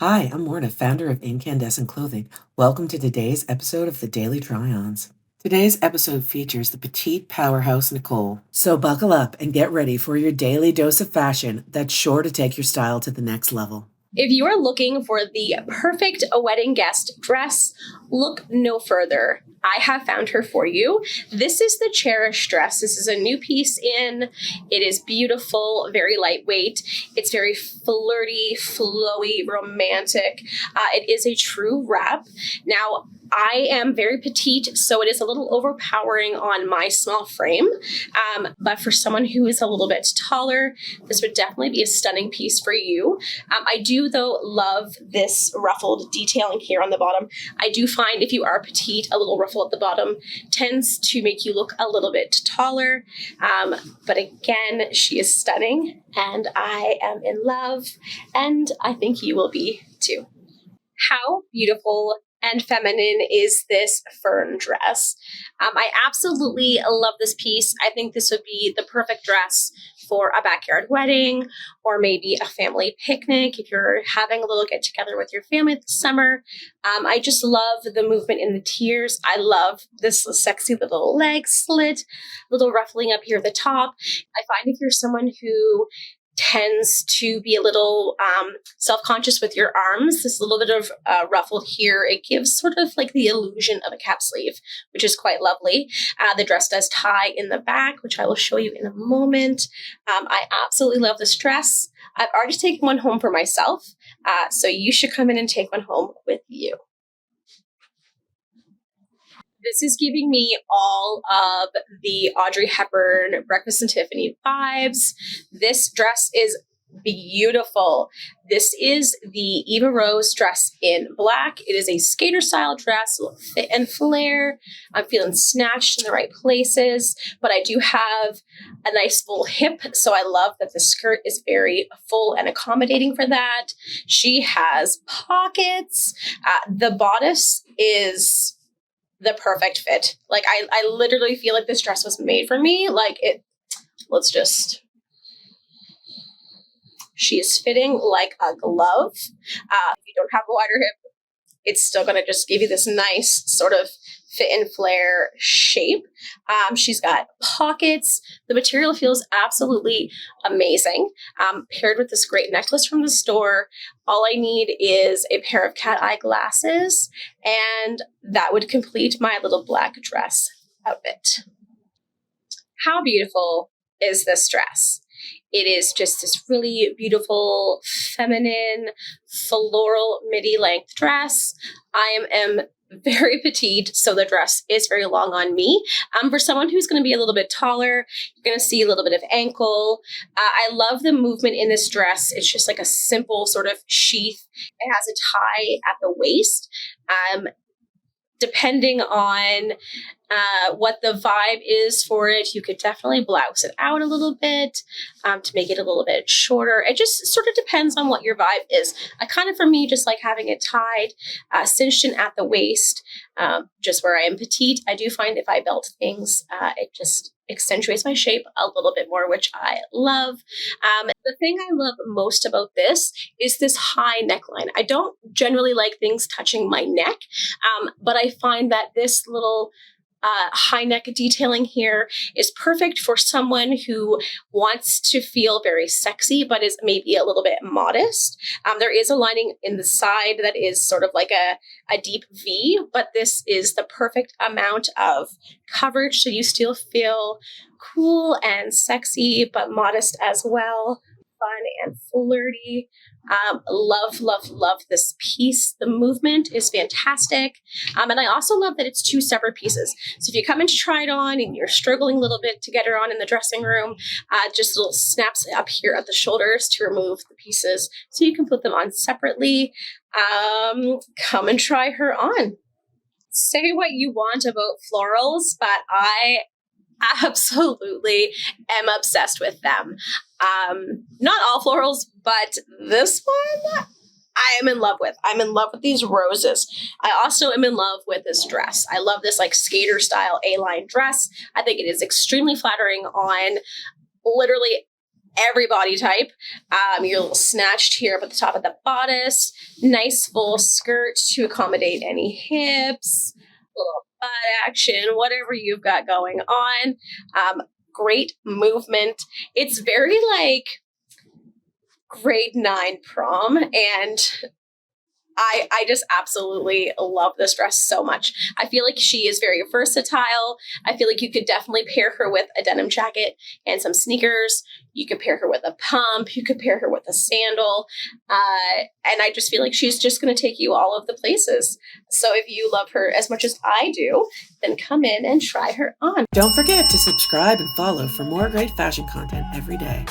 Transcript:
Hi, I'm Morna, founder of Incandescent Clothing. Welcome to today's episode of the Daily Try-Ons. Today's episode features the petite powerhouse Nichole. So buckle up and get ready for your daily dose of fashion that's sure to take your style to the next level. If you are looking for the perfect wedding guest dress, look no further. I have found her for you. This is the Cherish dress. This is a new piece in. It is beautiful, very lightweight. It's very flirty, flowy, romantic. It is a true wrap. Now, I am very petite, so it is a little overpowering on my small frame. But for someone who is a little bit taller, this would definitely be a stunning piece for you. I do, though, love this ruffled detailing here on the bottom. I do find if you are petite, a little ruffle at the bottom tends to make you look a little bit taller. But again, she is stunning, and I am in love, and I think you will be too. How beautiful and feminine is this fern dress? I absolutely love this piece. I think this would be the perfect dress for a backyard wedding or maybe a family picnic if you're having a little get together with your family this summer. I just love the movement in the tiers. I love this sexy little leg slit, little ruffling up here at the top. I find if you're someone who tends to be a little self-conscious with your arms, this little bit of ruffled here, it gives sort of like the illusion of a cap sleeve, which is quite lovely. The dress does tie in the back, which I will show you in a moment. I absolutely love this dress. I've already taken one home for myself, so you should come in and take one home with you. This is giving me all of the Audrey Hepburn Breakfast and Tiffany vibes. This dress is beautiful. This is the Eva Rose dress in black. It is a skater style dress, a little fit and flare. I'm feeling snatched in the right places, but I do have a nice full hip. So I love that the skirt is very full and accommodating for that. She has pockets. The bodice is the perfect fit. Like I literally feel like this dress was made for me. She is fitting like a glove. If you don't have a wider hip, it's still going to just give you this nice sort of fit and flare shape. She's got pockets. The material feels absolutely amazing. Paired with this great necklace from the store, all I need is a pair of cat eye glasses, and that would complete my little black dress outfit. How beautiful is this dress? It is just this really beautiful, feminine, floral midi length dress. I am very petite, so the dress is very long on me. For someone who's going to be a little bit taller, you're going to see a little bit of ankle. I love the movement in this dress. It's just like a simple sort of sheath. It has a tie at the waist. Depending on what the vibe is for it, you could definitely blouse it out a little bit to make it a little bit shorter. It just sort of depends on what your vibe is. I kind of, for me, just like having it tied, cinched in at the waist, just where I am petite. I do find if I belt things, it just accentuates my shape a little bit more, which I love. The thing I love most about this is this high neckline. I don't generally like things touching my neck, but I find that this little high neck detailing here is perfect for someone who wants to feel very sexy, but is maybe a little bit modest. There is a lining in the side that is sort of like a deep V, but this is the perfect amount of coverage, so you still feel cool and sexy, but modest as well. Fun and flirty. Love this piece. The movement is fantastic. And I also love that it's two separate pieces. So if you come in to try it on and you're struggling a little bit to get her on in the dressing room, just little snaps up here at the shoulders to remove the pieces so you can put them on separately. Come and try her on. Say what you want about florals, but I absolutely am obsessed with them. Not all florals, but this one I am in love with. I'm in love with these roses. I also am in love with this dress. I love this like skater style A-line dress. I think it is extremely flattering on literally every body type. You're a little snatched here up at the top of the bodice. Nice full skirt to accommodate any hips, a little butt action, whatever you've got going on. Great movement. It's very like grade 9 prom, and I just absolutely love this dress so much. I feel like she is very versatile. I feel like you could definitely pair her with a denim jacket and some sneakers. You could pair her with a pump. You could pair her with a sandal. And I just feel like she's just going to take you all of the places. So if you love her as much as I do, then come in and try her on. Don't forget to subscribe and follow for more great fashion content every day.